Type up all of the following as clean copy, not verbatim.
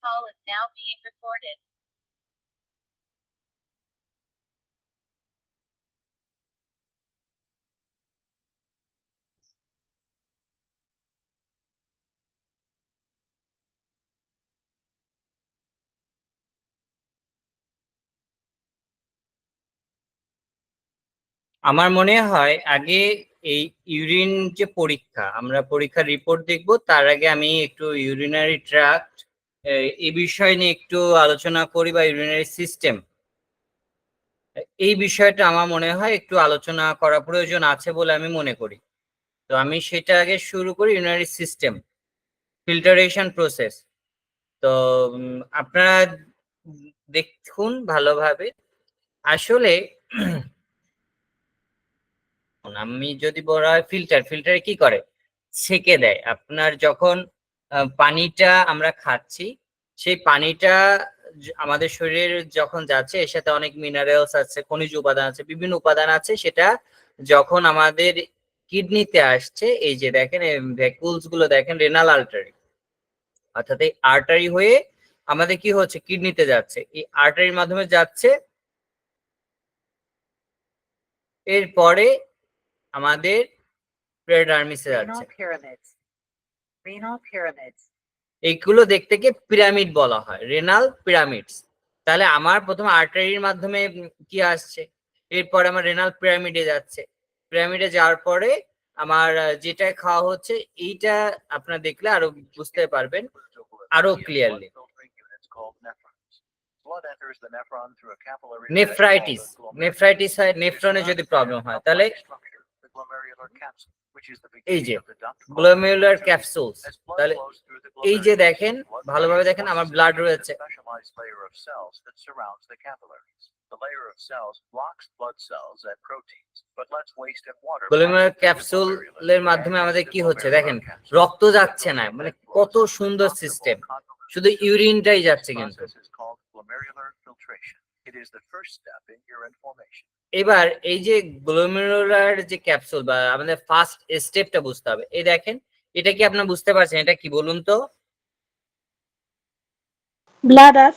call is now being recorded. আমার মনে হয় আগে এই ইউরিন যে পরীক্ষা, আমরা পরীক্ষার রিপোর্ট দেখব, তার আগে আমি একটু ইউরিনারি ট্র্যাক্ট এই বিষয় নিয়ে একটু আলোচনা করি, বা ইউরিনারি সিস্টেম এই বিষয়টা আমার মনে হয় একটু আলোচনা করা প্রয়োজন আছে বলে আমি মনে করি। তো আমি সেটা আগে শুরু করি, ইউরিনারি সিস্টেম ফিল্টারেশন প্রসেস। তো আপনারা দেখুন ভালোভাবে। আসলে আমি যদি বলা হয় ফিল্টারে কি করে, ছেঁকে দেয়। আপনার যখন পানিটা আমরা খাচ্ছি, সেই পানিটা আমাদের শরীরে যখন যাচ্ছে, এর সাথে অনেক মিনারেলস আছে, খনিজ উপাদান আছে, বিভিন্ন উপাদান আছে। সেটা যখন আমাদের কিডনিতে আসছে, এই যে দেখেন ভ্যাকুলস গুলো দেখেন, রেনাল আর্টারি, অর্থাৎ এই আর্টারি হয়ে আমাদের কি হচ্ছে, কিডনিতে যাচ্ছে। এই আর্টারির মাধ্যমে যাচ্ছে, এরপরে আমাদের পেরিডার্মিসে যাচ্ছে। এইগুলো দেখতে গিয়ে পিরামিড বলা হয়, রেনাল পিরামিডস। তাহলে আমার প্রথমে আর্টারির মাধ্যমে কি আসছে, এরপরে আমার রেনাল পিরামিডে যাচ্ছে। পিরামিডে যাওয়ার পরে আমার যেটা খাওয়া হচ্ছে, এইটা আপনারা দেখলে আরো বুঝতে পারবেন আরো ক্লিয়ারলি। নেফ্রাইটিস, নেফ্রাইটিস হয়, নেফ্রনে যদি প্রবলেম হয়, তাহলে এই যে গ্লোমেরুলার ক্যাপসুলস, তাহলে এই যে দেখেন ভালোভাবে দেখেন, আমার ব্লাড রয়েছে। গ্লোমেরুলার ক্যাপসুলের মাধ্যমে আমাদের কি হচ্ছে দেখেন, রক্ত যাচ্ছে না, মানে কত সুন্দর সিস্টেম, শুধু ইউরিনটাই যাচ্ছে। কিন্তু এবার এই যে গ্লোমেরুলার যে ক্যাপসুল বা আমাদের ফার্স্ট স্টেপটা বুঝতে হবে। এই দেখেন, এটা কি আপনারা বুঝতে পারছেন, এটা কি বলুন তো? ব্লাডার।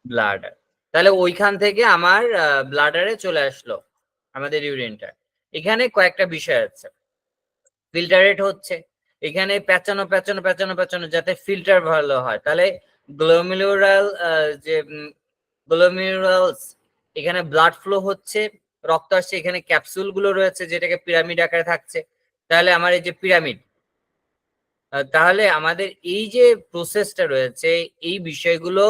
ব্লাডার। তাহলে ওইখান থেকে আমার ব্লাডারে চলে আসলো আমাদের ইউরিনটা। এখানে কয়েকটা বিষয় আছে, ফিল্টারেট হচ্ছে, এখানে পেঁচানো পেঁচানো পেঁচানো পেঁচানো যাতে ফিল্টার ভালো হয়। তাহলে গ্লোমেরুলার যে গ্লোমেরুলাস, এখানে ব্লাড ফ্লো হচ্ছে, রক্ত আসছে, এখানে ক্যাপসুল গুলো রয়েছে যেটাকে পিরামিড আকারে থাকছে। তাহলে আমার এই যে পিরামিড, তাহলে আমাদের এই যে প্রসেসটা রয়েছে, এই বিষয়গুলো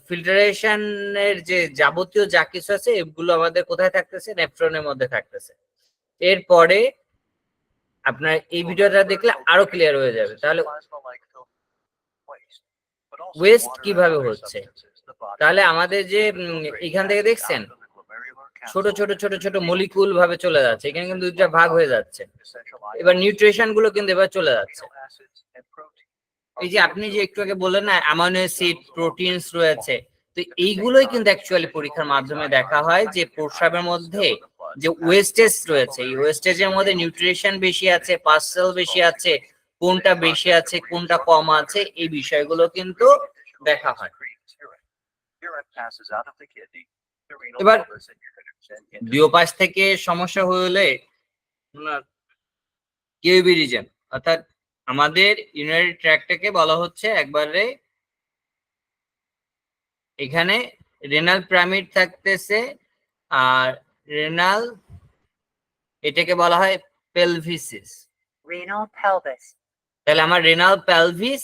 ফিল্টারেশনের যে যাবতীয় যা কিছু আছে, এগুলো আমাদের কোথায় থাকতেছে, নেফ্রনের মধ্যে থাকতেছে। এরপরে আপনার এই ভিডিওটা দেখলে আরো ক্লিয়ার হয়ে যাবে। তাহলে ওয়েস্ট কিভাবে হচ্ছে, তাহলে আমাদের যে এখান থেকে দেখছেন ছোট ছোট ছোট ছোট মলিকুল ভাবে চলে যাচ্ছে, এখানে কিন্তু দুইটা ভাগ হয়ে যাচ্ছে। এবার নিউট্রিশন গুলো কিন্তু এবার চলে যাচ্ছে। এই যে আপনি যে একটু আগে বললেন না, অ্যামাইনো অ্যাসিড, প্রোটিনস রয়েছে, তো এইগুলোই কিন্তু অ্যাকচুয়ালি পরীক্ষার মাধ্যমে দেখা হয় যে প্রস্রাবের মধ্যে যে ওয়েস্টেজ রয়েছে, এই ওয়েস্টেজের মধ্যে নিউট্রিশন বেশি আছে, পার্সেল বেশি আছে, কোনটা বেশি আছে কোনটা কম আছে, এই বিষয়গুলো কিন্তু দেখা হয়। এবার দুই পাশ থেকে সমস্যা হলে কিউবি রিজন, অর্থাৎ আমাদের ইউরিনারি ট্র্যাক্টটাকে বলা হচ্ছে একবারে, এখানে রেনাল পিরামিড থাকতেছে, আর রেনাল, এটাকে বলা হয় পেলভিসিস, রেনাল পেলভিস। তাহলে আমার রেনাল পেলভিস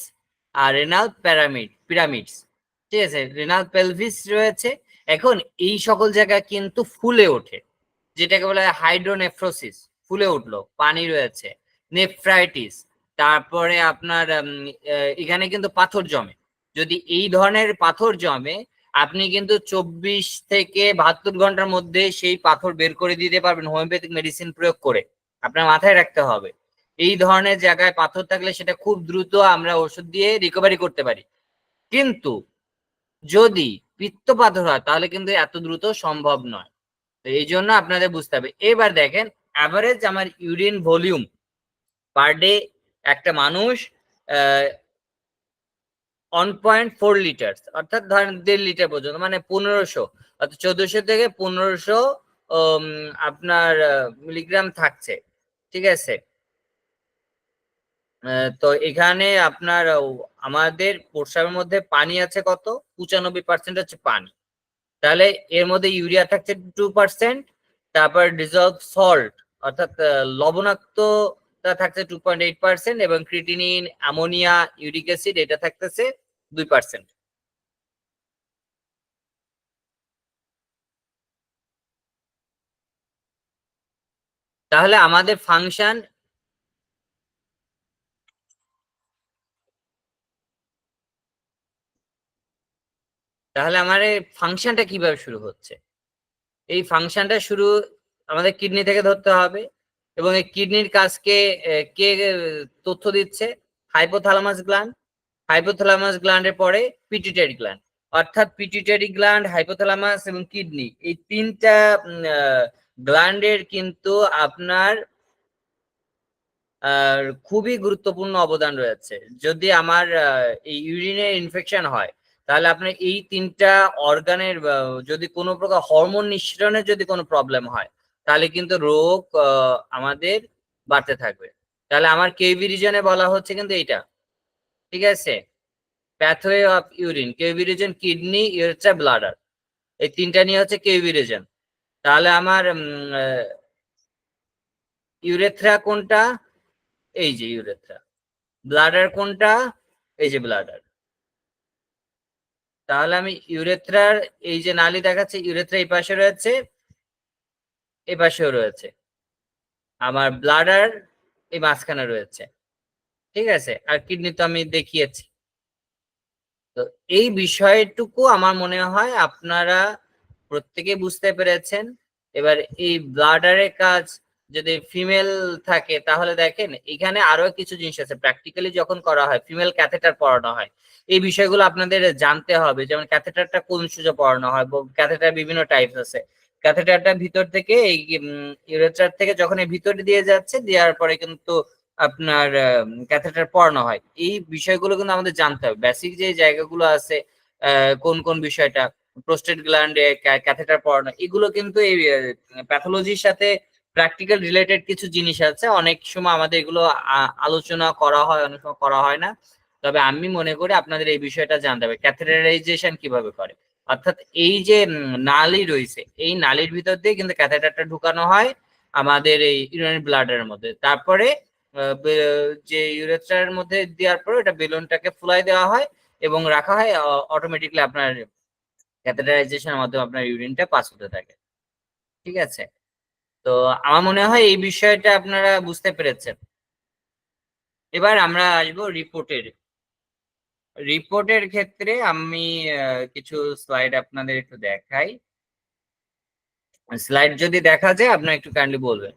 আর রেনাল পিরামিডস, ঠিক আছে, রেনাল পেলভিস রয়েছে। এখন এই সকল জায়গা কিন্তু ফুলে ওঠে, যেটাকে বলা হয় হাইড্রোনেফ্রোসিস, ফুলে উঠলো, পানি রয়েছে, নেফ্রাইটিস, তারপরে আপনার এখানে কিন্তু পাথর জমে। যদি এই ধরনের পাথর জমে, আপনি কিন্তু 24 থেকে 72 ঘন্টার মধ্যে সেই পাথর বের করে দিতে পারবেন হোমিওপ্যাথিক মেডিসিন প্রয়োগ করে। আপনার মাথায় রাখতে হবে, এই ধরনের জায়গায় পাথর থাকলে সেটা খুব দ্রুত আমরা ওষুধ দিয়ে রিকভারি করতে পারি। কিন্তু যদি পিত্ত পাথর হয়, তাহলে কিন্তু এত দ্রুত সম্ভব নয়। তো এই জন্য আপনাদের বুঝতে হবে। এবার দেখেন, অ্যাভারেজ আমার ইউরিন ভলিউম পার ডে একটা মানুষ 1.4 লিটার, অর্থাৎ ধরেন 1.5 লিটার পর্যন্ত, মানে 1500, অর্থাৎ 1400 থেকে 1500 আপনার মিলিগ্রাম থাকছে। ঠিক আছে। তো এখানে আপনার আমাদের প্রস্রাবের মধ্যে পানি আছে কত, 95% হচ্ছে পানি। তাহলে এর মধ্যে ইউরিয়া থাকছে 2%, তারপর ডিজলভ সল্ট অর্থাৎ লবণাক্ততা থাকছে 2.8%, এবং ক্রিটিনিন, অ্যামোনিয়া, ইউরিক অ্যাসিড এটা থাকতেছে 2%। তাহলে আমাদের ফাংশন, তাহলে আমার এই ফাংশনটা কিভাবে শুরু হচ্ছে? এই ফাংশনটা শুরু আমাদের কিডনি থেকে ধরতে হবে, এবং এই কিডনির কাজকে কে তথ্য দিচ্ছে? Hypothalamus gland. হাইপোথ্যালামাস গ্ল্যান্ডের পরে পিটুইটারি গ্ল্যান্ড, অর্থাৎ পিটুইটারি গ্ল্যান্ড, হাইপোথ্যালামাস এবং কিডনি, এই তিনটা গ্ল্যান্ডের কিন্তু আপনার খুবই গুরুত্বপূর্ণ অবদান রয়েছে। যদি আমার এই ইউরিনের ইনফেকশন হয়, তাহলে আপনার এই তিনটা অর্গানের যদি কোনো প্রকার হরমোন নিঃসরণের যদি কোনো প্রবলেম হয়, তাহলে কিন্তু রোগ আমাদের বাড়তে থাকবে। তাহলে আমার কেভি রিজনে বলা হচ্ছে কিন্তু এইটা। ঠিক আছে, প্যাথওয়ে অফ ইউরিন, কেভি রিজন, কিডনি, ইউরেথ্রা, ব্লাডার, এই তিনটা নিয়ে হচ্ছে কেভি রিজন। তাহলে আমার ইউরেথ্রা কোনটা? এই যে ইউরেথ্রা। ব্লাডার কোনটা? এই যে ব্লাডার। তাহলে আমি ইউরেথ্রার এই যে নালী দেখাচ্ছে, ইউরেথ্রা এই পাশে রয়েছে, এই পাশেও রয়েছে। আমার ব্লাডার এই মাঝখানে রয়েছে। ঠিক আছে, আর কিডনি তো আমি দেখিয়েছি। তো এই বিষয়টুকু আমার মনে হয় আপনারা প্রত্যেকে বুঝতে পেরেছেন। এবার এই ব্লাডারের কাজ যদি ফিমেল থাকে, তাহলে দেখেন এখানে আরো কিছু জিনিস আছে, প্র্যাকটিক্যালি যখন করা হয় ফিমেল ক্যাথেটার পড়ানো হয়, এই বিষয়গুলো আপনাদের জানতে হবে। যেমন ক্যাথেটারটা কোন সুজে পড়ানো হয়, ক্যাথেটার বিভিন্ন টাইপস আছে। ক্যাথেটারটা ভিতর থেকে এই ইউরেথ্রার থেকে যখন এই ভিতরে দিয়ে যাচ্ছে, দেওয়ার পরে কিন্তু আপনার ক্যাথেটার পড়ানো হয়। এই বিষয়গুলো কিন্তু আমাদের জানতে হবে, বেসিক যে জায়গাগুলো আছে, কোন কোন বিষয়টা, প্রোস্টেট গ্ল্যান্ডে ক্যাথেটার পড়ানো, এগুলো কিন্তু এই প্যাথোলজির সাথে প্র্যাকটিক্যাল রিলেটেড কিছু জিনিস আছে। অনেক সময় আমাদের এগুলো আলোচনা করা হয়, অনেক সময় করা হয় না। তবে আমি মনে করি আপনাদের এই বিষয়টা জানতে হবে, ক্যাথেটারাইজেশন কিভাবে করে। অর্থাৎ এই যে নালী রয়েছে, এই নালীর ভিতর দিয়ে কিন্তু ক্যাথেটারটা ঢুকানো হয় আমাদের এই ইউরিনারি ব্লাডারের মধ্যে। তারপরে যে ইউরেথ্রার মধ্যে দেওয়ার পরে ওটা বেলুনটাকে ফুলাই দেওয়া হয় এবং রাখা হয়, অটোমেটিকলি আপনার ক্যাথেটারাইজেশনের মাধ্যমে আপনার ইউরিনটা পাস হতে থাকে। ঠিক আছে, তো আমার মনে হয় এই বিষয়টা আপনারা বুঝতে পেরেছেন। এবার আমরা আসবো রিপোর্টের। রিপোর্টের ক্ষেত্রে আমি কিছু স্লাইড আপনাদের একটু দেখাই। স্লাইড যদি দেখা যায় আপনারা একটু কাইন্ডলি বলবেন।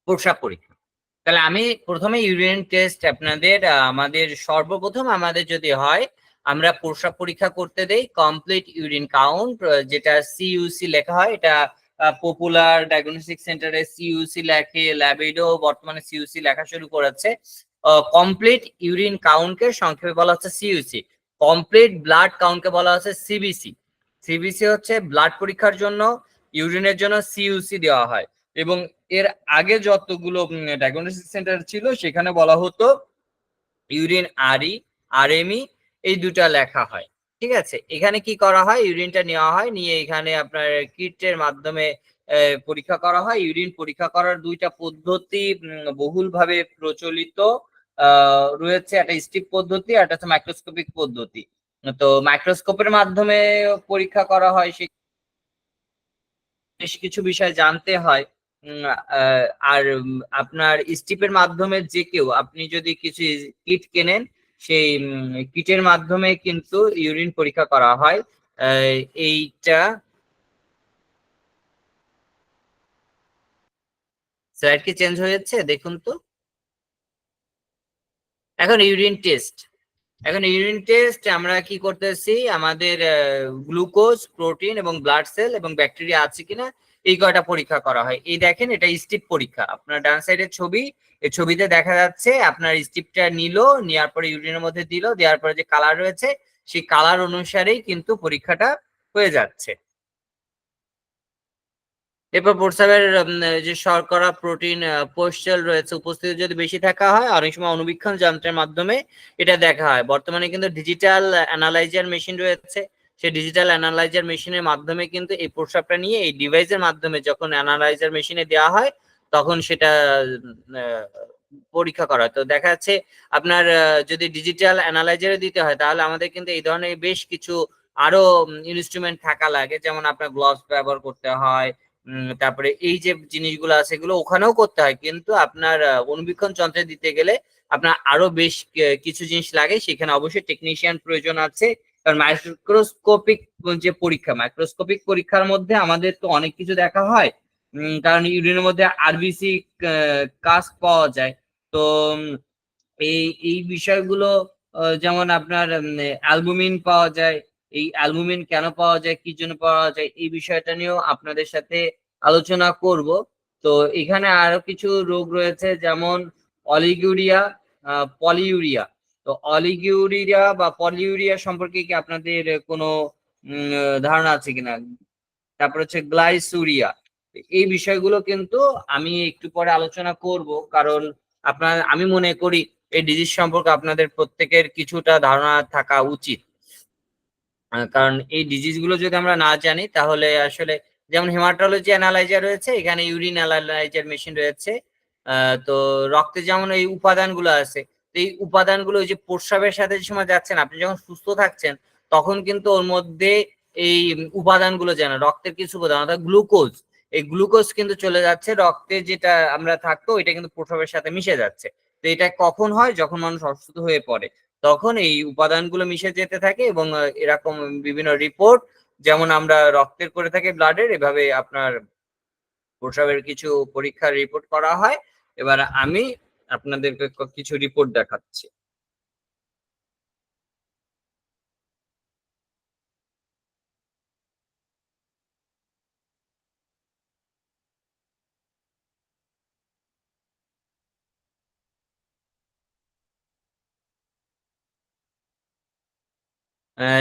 প্রস্রাব পরীক্ষা। তাহলে আমি প্রথমে ইউরিন টেস্ট আপনাদের আমাদের সর্বপ্রথম আমাদের যদি হয়, আমরা প্রস্রাব পরীক্ষা করতে দেই কমপ্লিট ইউরিন কাউন্ট, যেটা সিইউসি লেখা হয়। এটা পপুলার ডায়াগনস্টিক সেন্টারে সিইউসি লেখে, ল্যাবেডো বর্তমানে সিইউসি লেখা শুরু করেছে। কমপ্লিট ইউরিন কাউন্টকে সংক্ষেপে বলা হচ্ছে সিইউসি। কমপ্লিট ব্লাড কাউন্টকে বলা হচ্ছে সিবিসি। সিবিসি হচ্ছে ব্লাড পরীক্ষার জন্য, ইউরিনের জন্য সিইউসি দেওয়া হয়। এবং এর আগে যতগুলো ডায়াগনস্টিক সেন্টার ছিল সেখানে বলা হতো ইউরিন আরই, আরএমই, এই দুটা লেখা হয়। ঠিক আছে, এখানে কি করা হয়, ইউরিনটা নেওয়া হয়, নিয়ে এখানে আপনার কিটের মাধ্যমে পরীক্ষা করা হয়। ইউরিন পরীক্ষা করার দুইটা পদ্ধতি বহুলভাবে প্রচলিত রয়েছে, একটা স্টিপ পদ্ধতি আর একটা হচ্ছে মাইক্রোস্কোপিক পদ্ধতি। তো মাইক্রোস্কোপের মাধ্যমে পরীক্ষা করা হয়, বেশ কিছু বিষয় জানতে হয়। উম, আর আপনার স্টিপের মাধ্যমে যে কেউ, আপনি যদি কিছু কিট কেনেন, সেই কিটের মাধ্যমে কিন্তু ইউরিন পরীক্ষা করা হয়। এইটা স্লাইড কি চেঞ্জ হয়েছে দেখুন তো। এখন ইউরিন টেস্ট, এখন ইউরিন টেস্ট আমরা কি করতেছি, আমাদের গ্লুকোজ, প্রোটিন এবং ব্লাড সেল এবং ব্যাকটেরিয়া আছে কিনা এই কয়টা পরীক্ষা করা হয়। এই দেখেন এটা স্টিপ পরীক্ষা, আপনার ডান সাইডের ছবি, এই ছবিতে দেখা যাচ্ছে আপনার স্টিপটা নিল, নেওয়ার পরে ইউরিনের মধ্যে দিল, দেওয়ার পরে যে কালার রয়েছে সেই কালার অনুসারেই কিন্তু পরীক্ষাটা হয়ে যাচ্ছে। এরপর প্রস্রাবের যে শর্করা, প্রোটিন, কোলেস্টেরল রয়েছে উপস্থিতি যদি বেশি থাকা হয় অনেক সময় অণুবীক্ষণ যন্ত্রের মাধ্যমে এটা দেখা হয়। বর্তমানে কিন্তু ডিজিটাল অ্যানালাইজার মেশিন রয়েছে, সেই ডিজিটাল অ্যানালাইজার মেশিনের মাধ্যমে কিন্তু এই প্রস্রাবটা নিয়ে এই ডিভাইসের মাধ্যমে যখন অ্যানালাইজার মেশিনে দেওয়া হয় তখন সেটা পরীক্ষা করা হয়। তো দেখা যাচ্ছে আপনার যদি ডিজিটাল অ্যানালাইজারে দিতে হয় তাহলে আমাদের কিন্তু এই ধরনের বেশ কিছু আরো ইনস্ট্রুমেন্ট থাকা লাগে, যেমন আপনার গ্লোভস ব্যবহার করতে হয়, তারপরে এই যে জিনিসগুলো আছে এগুলো ওখানেও করতে হয়, কিন্তু আপনার অণুবীক্ষণ যন্ত্রে দিতে গেলে আপনার আরো বেশ কিছু জিনিস লাগে, সেখানে অবশ্যই টেকনিশিয়ান প্রয়োজন আছে। কারণ মাইক্রোস্কোপিক যে পরীক্ষা, মাইক্রোস্কোপিক পরীক্ষার মধ্যে আমাদের তো অনেক কিছু দেখা হয়, কারণ ইউরিনের মধ্যে আরবিসি কাস্ট পাওয়া যায়। তো এই এই বিষয়গুলো যেমন আপনার অ্যালবুমিন পাওয়া যায়, এই অ্যালবুমিন কেন পাওয়া যায়, কি জন্য পাওয়া যায়, এই বিষয়টা নিয়েও আপনাদের সাথে আলোচনা করব। তো এখানে আরো কিছু রোগ রয়েছে যেমন অলিগুরিয়া, পলিউরিয়া। তো অলিগুরিয়া বা পলিউরিয়া সম্পর্কে কি আপনাদের কোনো ধারণা আছে কিনা? তারপর হচ্ছে গ্লাইসুরিয়া। এই বিষয়গুলো কিন্তু আমি একটু পরে আলোচনা করব, কারণ আমি মনে করি এই ডিজিজ সম্পর্কে আপনাদের প্রত্যেকের কিছুটা ধারণা থাকা উচিত। কারণ এই ডিজিজ গুলো যদি আমরা না জানি তাহলে আসলে, যেমন হেমাটোলজি অ্যানালাইজার রয়েছে, এখানে ইউরিন অ্যানালাইজার মেশিন রয়েছে। তো রক্তে যেমন এই উপাদানগুলো আছে, তো এই উপাদানগুলো ওই যে প্রস্রাবের সাথে যে সময় যাচ্ছেন, আপনি যখন সুস্থ থাকছেন তখন কিন্তু ওর মধ্যে এই উপাদানগুলো যেন রক্তের কিছু উপাদান অর্থাৎ গ্লুকোজ, এই গ্লুকোজ কিন্তু চলে যাচ্ছে রক্তে, যেটা আমরা থাকতো এটা কিন্তু প্রস্রাবের সাথে মিশে যাচ্ছে। তো এটা কখন হয়, যখন মানুষ অসুস্থ হয়ে পড়ে তখন এই উপাদানগুলো মিশে যেতে থাকে এবং এরকম বিভিন্ন রিপোর্ট, যেমন আমরা রক্তের করে থাকি ব্লাডের, এভাবে আপনার প্রস্রাবের কিছু পরীক্ষার রিপোর্ট করা হয়। এবার আমি আপনাদেরকে কিছু রিপোর্ট দেখাচ্ছি।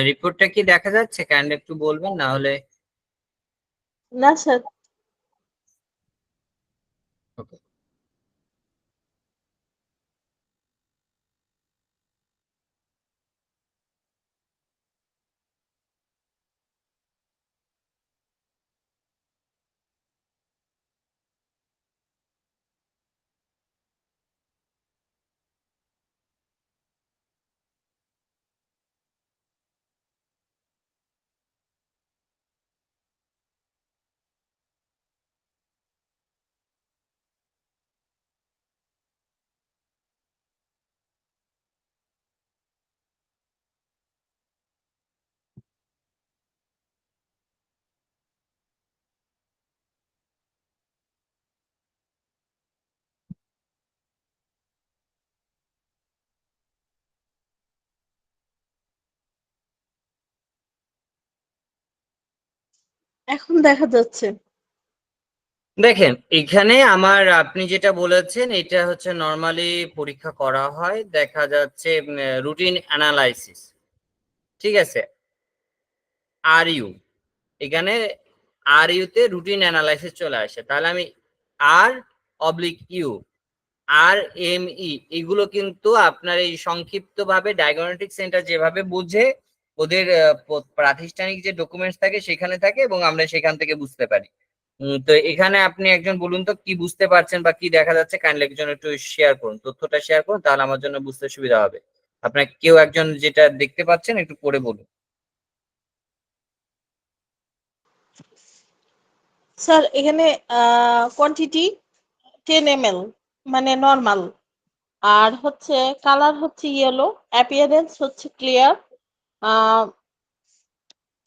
রিপোর্টটা কি দেখা যাচ্ছে? কাইন্ডলি একটু বলবেন না হলে। না স্যার। Okay. এখন দেখা যাচ্ছে। দেখেন এখানে আমার, আপনি যেটা বলেছেন এটা হচ্ছে নর্মালি পরীক্ষা করা হয়, দেখা যাচ্ছে রুটিন অ্যানালাইসিস, ঠিক আছে, আর ইউ, এখানে আর ইউতে রুটিন অ্যানালাইসিস চলে আসে, তাহলে আমি আর oblique U, R M E, এগুলো কিন্তু আপনার এই সংক্ষিপ্ত ভাবে ডায়াগনস্টিক সেন্টার যেভাবে বুঝে ওদের প্রাতিষ্ঠানিক যে ডকুমেন্টস থাকে সেখানে থাকে এবং আমরা সেখান থেকে বুঝতে পারি। তো এখানে আপনি একজন বলুন তো কি বুঝতে পারছেন বা কি দেখা যাচ্ছে, কাইন্ডলি একজন একটু শেয়ার করুন, তথ্যটা শেয়ার করুন, তাহলে আমার জন্য বুঝতে সুবিধা হবে। আপনার কেউ একজন যেটা দেখতে পাচ্ছেন একটু পড়ে বলুন। স্যার এখানে কোয়ান্টিটি 10 ml মানে নরমাল, আর হচ্ছে কালার হচ্ছে ইয়েলো, অ্যাপিয়ারেন্স হচ্ছে ক্লিয়ার,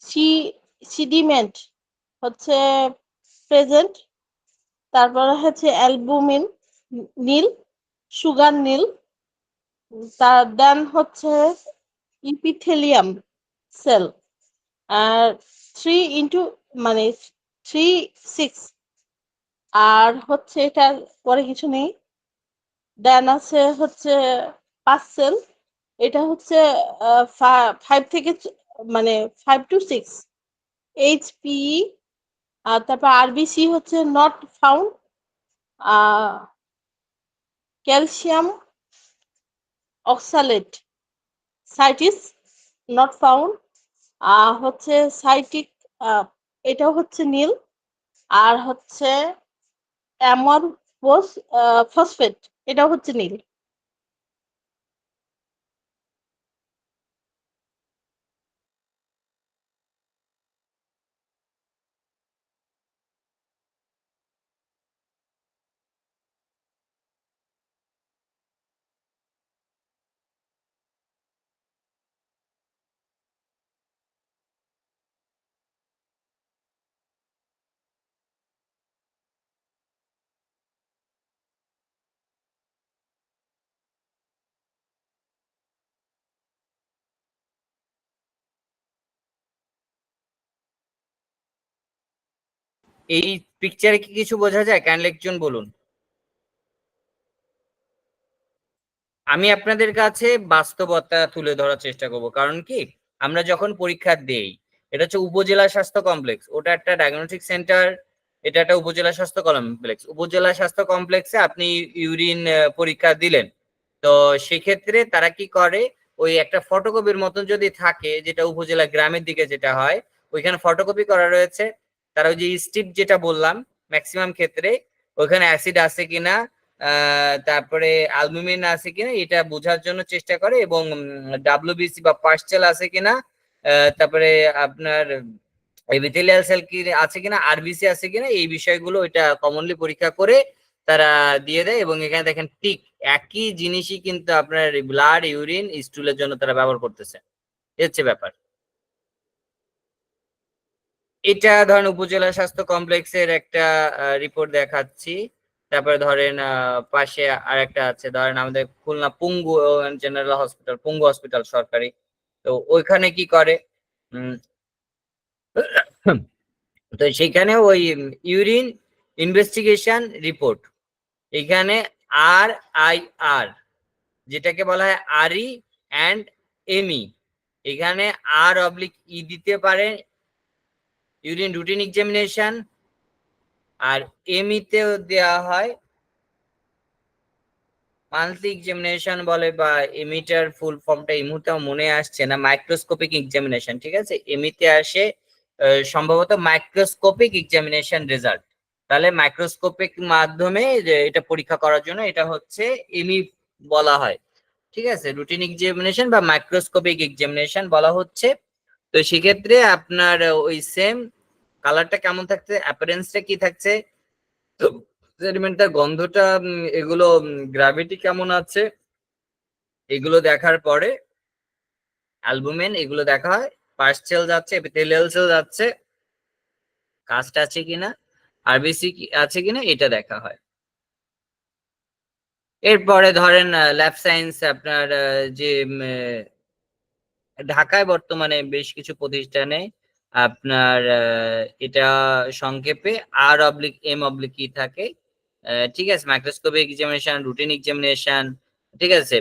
সি সিডিমেন্ট হচ্ছে প্রেজেন্ট, তারপরে হচ্ছে অ্যালবুমিন নীল, সুগার নীল, তার দেন হচ্ছে ইপিথেলিয়াম সেল, আর 3 মানে 3 6, আর হচ্ছে এটা পরে কিছু নেই। দেন আছে হচ্ছে 5 সেল, এটা হচ্ছে 5 থেকে মানে 5 to 6 HPE। আর তারপর আরবিসি হচ্ছে নট ফাউন্ড, ক্যালসিয়াম অক্সালেট সাইটিস নট ফাউন্ড, হচ্ছে সাইটিক, এটাও হচ্ছে নীল, আর হচ্ছে অ্যামরফোস ফসফেট, এটাও হচ্ছে নীল। এই পিকচারে কি কিছু বোঝা যায়? কাইন্ডলি একজন বলুন। আমি আপনাদের কাছে বাস্তবতা তুলে ধরার চেষ্টা করব, কারণ কি আমরা যখন পরীক্ষা দেই, এটা হচ্ছে উপজেলা স্বাস্থ্য কমপ্লেক্স, ওটা একটা ডায়াগনস্টিক সেন্টার, এটা একটা উপজেলা স্বাস্থ্য কমপ্লেক্স। উপজেলা স্বাস্থ্য কমপ্লেক্সে আপনি ইউরিন পরীক্ষা দিলেন, তো সেক্ষেত্রে তারা কি করে, ওই একটা ফটোকপির মতন যদি থাকে, যেটা উপজেলা গ্রামের দিকে যেটা হয়, ওইখানে ফটোকপি করা রয়েছে, তারা ওই যে স্ট্রিপ যেটা বললাম, ম্যাক্সিমাম ক্ষেত্রে ওইখানে অ্যাসিড আছে কিনা, তারপরে অ্যালবুমিন আছে কিনা এটা বোঝার জন্য চেষ্টা করে, এবং ডাব্লিউবিসি বা পার্সেল আছে কিনা, তারপরে আপনার এপিথেলিয়াল সেল কি আছে কিনা, আরবিসি আছে কিনা, এই বিষয়গুলো এটা কমনলি পরীক্ষা করে তারা দিয়ে দেয়। এবং এখানে দেখেন ঠিক একই জিনিসই কিন্তু আপনার ব্লাড, ইউরিন, স্টুলের জন্য তারা ব্যবহার করতেছে। এই হচ্ছে ব্যাপার। এটা ধরেন উপজেলা স্বাস্থ্য কমপ্লেক্সের একটা রিপোর্ট দেখাচ্ছি। তারপরে ধরেন পাশে আর একটা আছে, ধরেন আমাদের খুলনা পঙ্গু জেনারেল হসপিটাল, পঙ্গু হসপিটাল সরকারি। তো ওইখানে কি করে, উম, তো সেখানে ওই ইউরিন ইনভেস্টিগেশন রিপোর্ট, এখানে RIR, যেটাকে বলা হয় আরই অ্যান্ড এমই, এখানে R/E দিতে পারে ইউরিন রুটিন এক্সামিনেশন, আর এমইতেও দেওয়া হয় মান্থলি এক্সামিনেশন বলে, বা এমিটার ফুল ফর্মটা এই মুহূর্তে আমার মনে আসছে না, মাইক্রোস্কোপিক এক্সামিনেশন। ঠিক আছে, এমিতে আসে সম্ভবত মাইক্রোস্কোপিক এক্সামিনেশন রেজাল্ট। তাহলে মাইক্রোস্কোপিক মাধ্যমে যে এটা পরীক্ষা করার জন্য এটা হচ্ছে এমি বলা হয়। ঠিক আছে, রুটিন এক্সামিনেশন বা মাইক্রোস্কোপিক এক্সামিনেশন বলা হচ্ছে। তো সেক্ষেত্রে আপনার ওই সেম কালারটা কেমন থাকছে, অ্যাপারেন্সটা কি থাকছে, সেডিমেন্টটার গন্ধটা, এগুলো গ্র্যাভিটি কেমন আছে, এগুলো দেখার পরে অ্যালবুমিন এগুলো দেখা হয়, পার্সেল যাচ্ছে, এপিথেলিয়াল সেল যাচ্ছে, কাস্ট আছে কিনা, আরবিসি আছে কিনা, এটা দেখা হয়। এরপরে ধরেন ল্যাব সায়েন্স, আপনার যে ঢাকায় বর্তমানে বেশ কিছু প্রতিষ্ঠানে আপনার এটা সংক্ষেপে R/M/E থাকে। ঠিক আছে, মাইক্রোস্কোপিক এক্সামিনেশন, রুটিন এক্সামিনেশন। ঠিক আছে,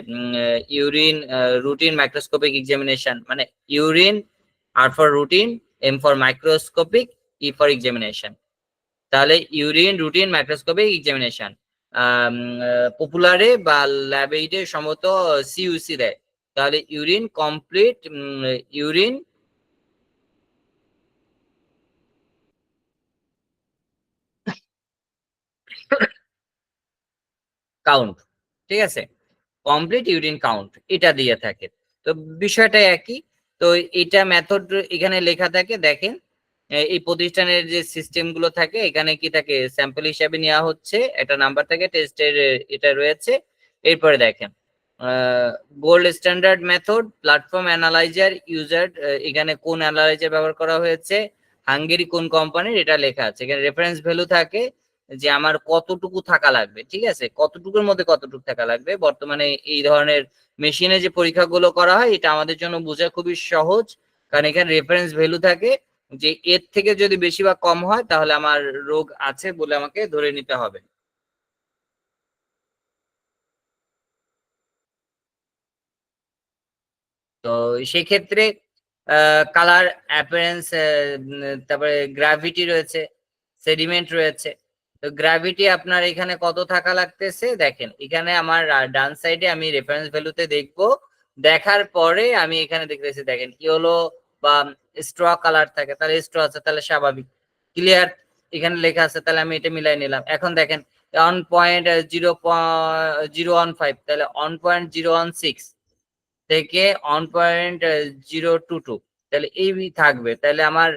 ইউরিন রুটিন মাইক্রোস্কোপিক এক্সামিনেশন, মানে urine, R for routine, M for microscopic, E for examination. তাহলে ইউরিন রুটিন মাইক্রোস্কোপিক এক্সামিনেশন পপুলারে বা ল্যাবে সম্ভবত CUC দেয়। তাহলে ইউরিন কমপ্লিট, ইউরিন কাউন্ট, ঠিক আছে, কমপ্লিট ইউরিন কাউন্ট এটা দিয়ে থাকে। তো বিষয়টা একই। তো এটা মেথড এখানে লেখা থাকে, দেখেন এই প্রতিষ্ঠানের যে সিস্টেম গুলো থাকে, এখানে কি থাকে, স্যাম্পল হিসাবে নেওয়া হচ্ছে, একটা নাম্বার থাকে, টেস্টের এটা রয়েছে। এরপরে দেখেন gold standard method, platform analyser user, এখানে কোন অ্যানালাইজার ব্যবহার করা হয়েছে, হাঙ্গেরি কোন কোম্পানির, এটা লেখা আছে। এখানে রেফারেন্স ভ্যালু থাকে, যে আমার কতটুকু থাকা লাগবে, ঠিক আছে, কতটুকুর মধ্যে কতটুকু থাকা লাগবে। বর্তমানে এই ধরনের মেশিনে যে পরীক্ষাগুলো করা হয় এটা আমাদের জন্য বোঝা খুবই সহজ, কারণ এখানে রেফারেন্স ভ্যালু থাকে যে এর থেকে যদি বেশি বা কম হয় তাহলে আমার রোগ আছে বলে আমাকে ধরে নিতে হবে। তো সেক্ষেত্রে কালার, অ্যাপিয়ারেন্স, তারপরে গ্র্যাভিটি রয়েছে, সেডিমেন্ট রয়েছে। তো গ্র্যাভিটি আপনার এখানে কত থাকা লাগতেছে দেখেন, এখানে আমার ডান সাইডে আমি রেফারেন্স ভ্যালুতে দেখবো, দেখার পরে আমি এখানে দেখতেছি দেখেন ইয়েলো বা স্ট্র কালার থাকে, তাহলে স্ট্র আছে তাহলে স্বাভাবিক। ক্লিয়ার এখানে লেখা আছে তাহলে আমি এটা মিলাই নিলাম। এখন দেখেন 1.015 তাহলে 1.016 থেকে 1.022, তাহলে এই থাকবে। তাহলে আমার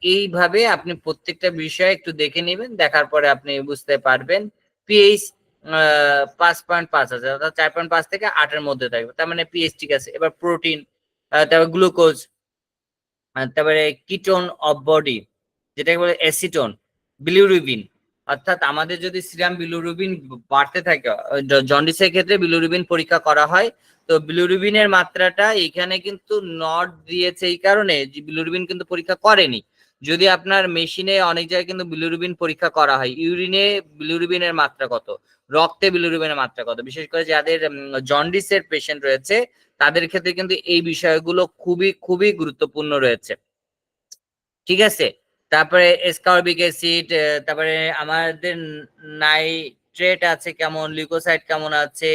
এইভাবে আপনি প্রত্যেকটা বিষয় একটু দেখে নেবেন, দেখার পরে আপনি বুঝতে পারবেন। পিএইচ 5.5 আছে, অর্থাৎ 4.5 থেকে 8-এর মধ্যে থাকবে, তার মানে পিএইচ ঠিক আছে। এবার প্রোটিন, তারপর গ্লুকোজ, তারপরে কিটোন অফ বডি যেটাকে বলে অ্যাসিটোন, বিলিরুবিন, অর্থাৎ আমাদের যদি সিরাম বিলিরুবিন বাড়তে থাকে, জন্ডিসের ক্ষেত্রে বিলিরুবিন পরীক্ষা করা হয়। তো বিলিরুবিনের মাত্রাটা এখানে কিন্তু নট দিয়েছে এই কারণে যে বিলিরুবিন কিন্তু পরীক্ষা করেনি। যদি আপনার মেশিনে অনেক জায়গায় কিন্তু বিলিরুবিন পরীক্ষা করা হয়, ইউরিনে বিলিরুবিনের মাত্রা কত, রক্তে বিলিরুবিনের মাত্রা কত, বিশেষ করে যাদের জন্ডিসের পেশেন্ট রয়েছে তাদের ক্ষেত্রে কিন্তু এই বিষয়গুলো খুবই খুবই গুরুত্বপূর্ণ রয়েছে, ঠিক আছে। তারপরে স্কারবিক অ্যাসিড, তারপরে আমাদের নাইট্রেট আছে কেমন, লিউকোসাইড কেমন আছে।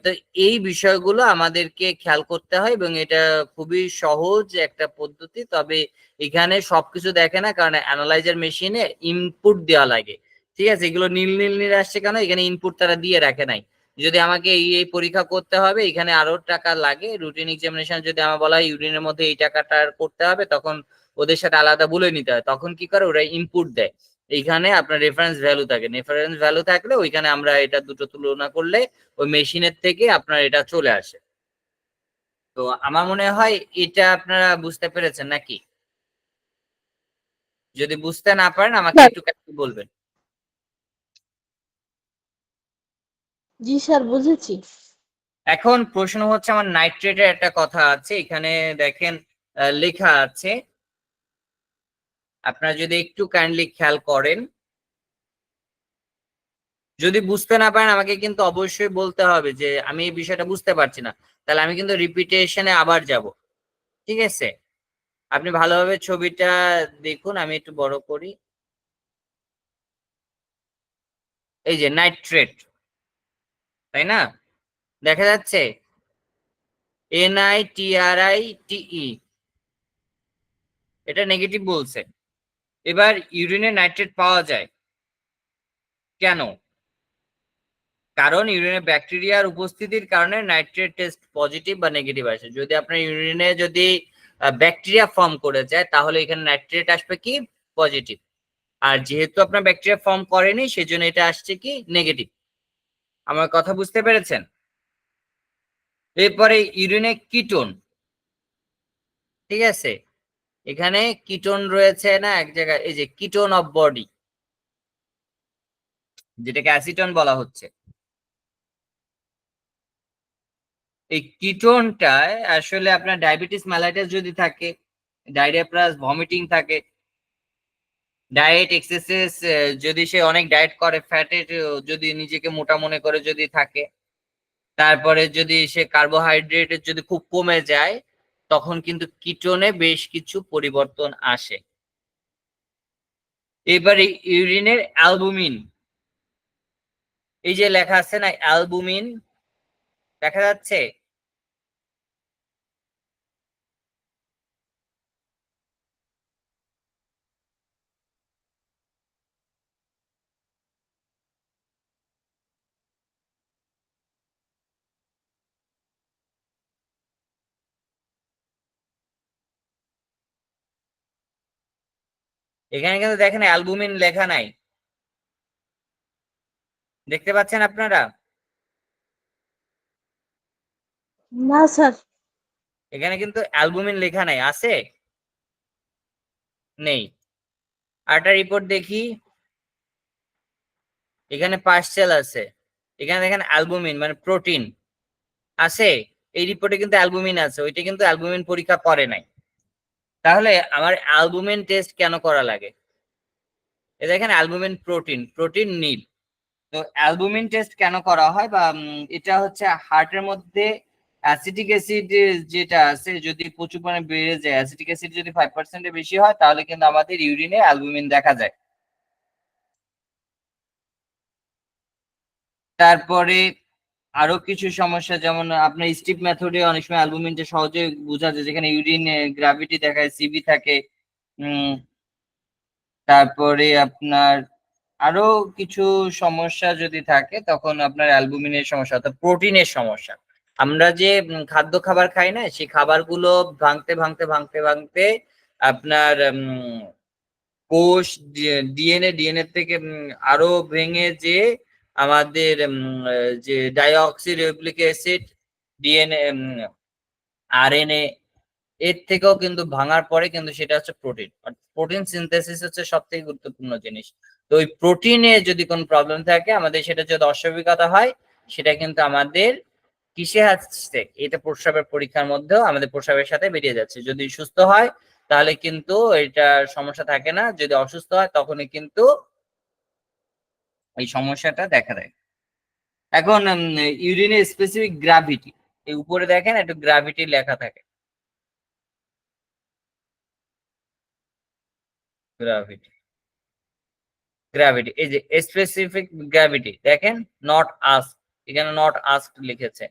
তো এই বিষয়গুলো আমাদেরকে খেয়াল করতে হয় এবং এটা খুবই সহজ একটা পদ্ধতি। তবে এখানে সবকিছু দেখে না, কারণ অ্যানালাইজার মেশিনে ইনপুট দেওয়া লাগে, ঠিক আছে। এগুলো নীল নীল নীল আসছে কেন, এখানে ইনপুট তারা দিয়ে রাখে নাই। যদি আমাকে এই এই পরীক্ষা করতে হবে এখানে আরো টাকা লাগে, রুটিন এক্সামিনেশন যদি আমার বলা হয় ইউরিনের মধ্যে এই টাকাটা করতে হবে, তখন ওদের সাথে আলাদা বলে নিতে হয়। তখন কি করে ওরা ইনপুট দেয়, এইখানে আপনার রেফারেন্স ভ্যালু থাকে, রেফারেন্স ভ্যালু থাকলে ওইখানে আমরা এটা দুটো তুলনা করলে ওই মেশিনের থেকে আপনার এটা চলে আসে। তো আমার মনে হয় এটা আপনারা বুঝতে পেরেছেন নাকি? যদি বুঝতে না পারেন আমাকে একটু বলবেন। জি স্যার, বুঝেছি। এখন প্রশ্ন হচ্ছে, আমার নাইট্রেটের একটা কথা আছে এখানে দেখেন, লেখা আছে, আপনারা যদি একটু কাইন্ডলি খেয়াল করেন, যদি বুঝতে না পারেন আমাকে কিন্তু অবশ্যই বলতে হবে যে আমি এই বিষয়টা বুঝতে পারছি না, তাহলে আমি কিন্তু রিপিটেশনে আবার যাব, ঠিক আছে। আপনি ভালোভাবে ছবিটা দেখুন, আমি একটু বড় করি। এই যে নাইট্রেট, তাই না, দেখা যাচ্ছে NITRITE, এটা নেগেটিভ বলছে। এবার ইউরিনে নাইট্রেট পাওয়া যায় কেন, কারণ ইউরিনে ব্যাকটেরিয়ার উপস্থিতির কারণে নাইট্রেট টেস্ট পজিটিভ বা নেগেটিভ আসে। যদি আপনার ইউরিনে যদি ব্যাকটেরিয়া ফর্ম করে যায় তাহলে এখানে নাইট্রেট আসবে কি পজিটিভ, আর যেহেতু আপনার ব্যাকটেরিয়া ফর্ম করেনি সেজন্য এটা আসছে কি নেগেটিভ। আমার কথা বুঝতে পেরেছেন? এরপরে ইউরিনে কিটোন, ঠিক আছে, এখানে কিটোন রয়েছে না এক জায়গায়, এই যে কিটোন অফ বডি যেটাকে অ্যাসিটন বলা হচ্ছে। এই কিটোনটায় আসলে আপনার ডায়াবেটিস মেলাইটাস যদি থাকে, ডায়রিয়া প্লাস ভমিটিং থাকে, ডায়েট এক্সেসেস, যদি সে অনেক ডায়েট করে, ফ্যাটে যদি নিজেকে মোটা মনে করে যদি থাকে, তারপরে যদি সে কার্বোহাইড্রেটের যদি খুব কমে যায়, তখন কিন্তু কিটোনে বেশ কিছু পরিবর্তন আসে। এবারে ইউরিনের অ্যালবুমিন, এই যে লেখা আছে না অ্যালবুমিন, দেখা যাচ্ছে, এখানে কিন্তু দেখেন অ্যালবুমিন লেখা নাই, দেখতে পাচ্ছেন আপনারা? না স্যার। এখানে কিন্তু অ্যালবুমিন লেখা নাই, আছে? নেই। আরেকটা রিপোর্ট দেখি, এখানে পার্সেল আছে, এখানে দেখেন অ্যালবুমিন মানে প্রোটিন আছে, এই রিপোর্টে কিন্তু অ্যালবুমিন আছে, ওইটা কিন্তু অ্যালবুমিন পরীক্ষা করে নাই। তাহলে আমার অ্যালবুমিন টেস্ট কেন করা লাগে? এ দেখেন অ্যালবুমিন প্রোটিন, প্রোটিন নীল। তো অ্যালবুমিন টেস্ট কেন করা হয়, বা এটা হচ্ছে হার্টের মধ্যে অ্যাসিটিক অ্যাসিড যেটা আছে যদি প্রচুর পরিমাণে বেড়ে যায়, অ্যাসিটিক অ্যাসিড যদি 5% বেশি হয়, তাহলে কিন্তু আমাদের ইউরিনে অ্যালবুমিন দেখা যায়। তারপরে আরো কিছু সমস্যা, যেমন আপনার স্টিপ মেথডে অনেক সময় অ্যালবুমিনটা সহজে বোঝা যায়, যেখানে ইউরিনে গ্র্যাভিটি দেখায়, সিবি থাকে। তারপরে আপনার আরো কিছু সমস্যা যদি থাকে, তখন আপনার অ্যালবুমিনের সমস্যা অর্থাৎ প্রোটিনের সমস্যা। আমরা যে খাদ্য খাবার খাই না, সেই খাবারগুলো ভাঙতে ভাঙতে ভাঙতে ভাঙতে আপনার কোষ, ডিএনএ থেকে আরো ভেঙে যে আমাদের যে ডাইঅক্সি রিবোনুক্লিক অ্যাসিড, ডিএনএ, আরএনএ, এর থেকেও কিন্তু ভাঙার পরে কিন্তু সেটা হচ্ছে প্রোটিন। প্রোটিন সিনথেসিস হচ্ছে সব থেকে গুরুত্বপূর্ণ জিনিস। তো ওই প্রোটিনে যদি কোনো প্রবলেম থাকে, আমাদের সেটা যদি অস্বাভাবিকতা হয়, সেটা কিন্তু আমাদের কিসে আসছে, এটা প্রস্রাবের পরীক্ষার মধ্যেও আমাদের প্রস্রাবের সাথে বেরিয়ে যাচ্ছে। যদি সুস্থ হয় তাহলে কিন্তু এটা সমস্যা থাকে না, যদি অসুস্থ হয় তখনই কিন্তু এই সমস্যাটা দেখা দেয়। এখন ইউরিনের স্পেসিফিক গ্র্যাভিটি, এই উপরে দেখেন একটু গ্র্যাভিটি লেখা থাকে, গ্র্যাভিটি, গ্র্যাভিটি, এই যে স্পেসিফিক গ্র্যাভিটি দেখেন, নট আস্ক, এখানে নট আস্ক লিখেছে।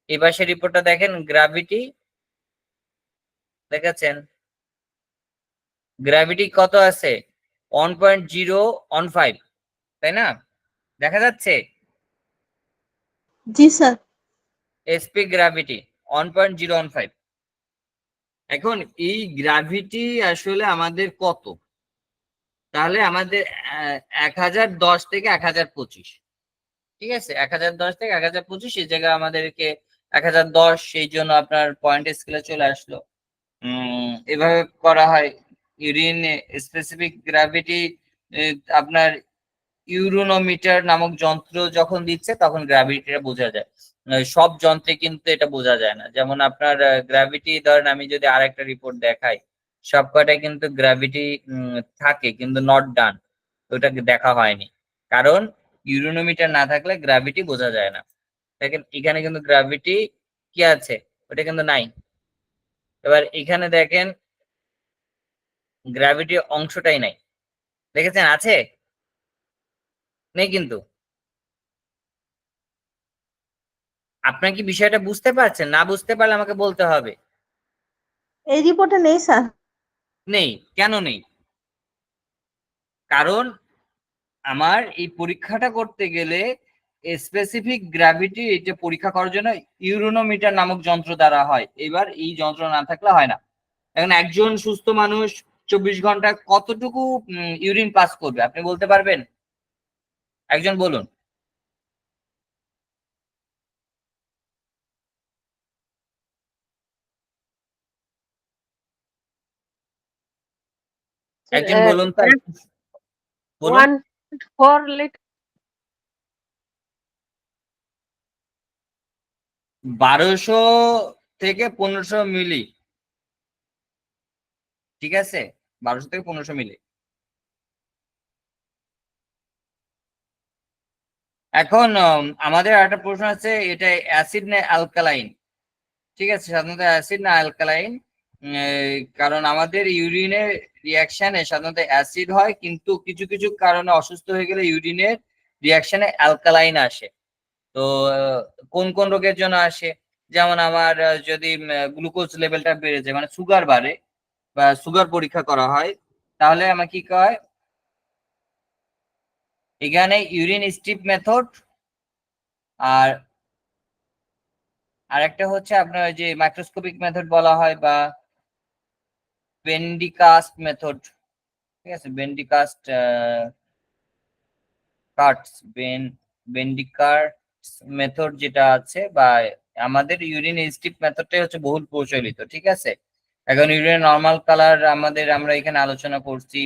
এই পাশে রিপোর্টটা দেখেন, গ্র্যাভিটি দেখেছেন, গ্র্যাভিটি কত আছে, 1.015, তাই না? দেখা যাচ্ছে জি স্যার। SP gravity 1.015। এখন এই গ্র্যাভিটি আসলে আমাদের কত? তাহলে আমাদের 1010 থেকে 1025, ঠিক আছে, 1010 থেকে 1025, এই জায়গায় আমাদেরকে 1010, সেই জন্য আপনার পয়েন্ট স্কেলে চলে আসলো। এভাবে করা হয়। ইউরিন স্পেসিফিক গ্র্যাভিটি আপনার ইউরোনোমিটার নামক যন্ত্র যখন দিচ্ছে, তখন গ্র্যাভিটিটা বোঝা যায়। সব যন্ত্রে কিন্তু এটা বোঝা যায় না। যেমন আপনার গ্র্যাভিটি, ধরেন আমি যদি আরেকটা রিপোর্ট দেখাই, সব কটায় কিন্তু গ্র্যাভিটি থাকে কিন্তু নট ডান, ওটাকে দেখা হয়নি, কারণ ইউরোনোমিটার না থাকলে গ্র্যাভিটি বোঝা যায় না। দেখেন এখানে কিন্তু গ্র্যাভিটি কি আছে, ওটা কিন্তু নাই। এবার এখানে দেখেন গ্র্যাভিটি অংশটাই নাই, দেখেছেন আছে, নেই কিন্তু। আপনার কি বিষয়টা বুঝতে পারছেন? না বুঝতে পারলে আমাকে বলতে হবে। এই রিপোর্টে নেই স্যার। নেই, কেন নেই? কারণ আমার এই পরীক্ষাটা করতে গেলে স্পেসিফিক গ্র্যাভিটি, এটা পরীক্ষা করার জন্য ইউরোনোমিটার নামক যন্ত্র দ্বারা হয়। এবার এই যন্ত্র না থাকলে হয় না। এখন একজন সুস্থ মানুষ 24 ঘন্টায় কতটুকু ইউরিন পাস করবে আপনি বলতে পারবেন? একজন বলুন। একজন বলুন তো, বলুন। 1.4 লিটার। 1200 থেকে 1500 মিলি, ঠিক আছে, 1200 থেকে 1500 মিলি। এখন আমাদের একটা প্রশ্ন আছে, এটা অ্যাসিড না অ্যালকালাইন? ঠিক আছে, সাধারণত অ্যাসিড না অ্যালকালাইন? কারণ আমাদের ইউরিনের রিয়াকশনে সাধারণত অ্যাসিড হয়, কিন্তু কিছু কিছু কারণে অসুস্থ হয়ে গেলে ইউরিনের রিয়াকশনে অ্যালকালাইন আসে। তো কোন কোন রোগের জন্য আসে, যেমন আমার যদি গ্লুকোজ লেভেলটা বেড়ে যায়, মানে সুগার বাড়ে, বা সুগার পরীক্ষা করা হয়, তাহলে আমার কি কয়, এখানে ইউরিন স্ট্রিপ মেথড, আর আরেকটা হচ্ছে আপনার ওই যে মাইক্রোস্কোপিক মেথড বলা হয়, বা বেন্ডিকাস্ট মেথড, ঠিক আছে, বেন্ডিকাস্ট কাটস, বেন্ডিকার মেথড যেটা আছে, বা আমাদের ইউরিন স্ট্রিপ মেথডটাই হচ্ছে বহুল প্রচলিত, ঠিক আছে। এখন ইউরিন নর্মাল কালার আমরা এখানে আলোচনা করছি,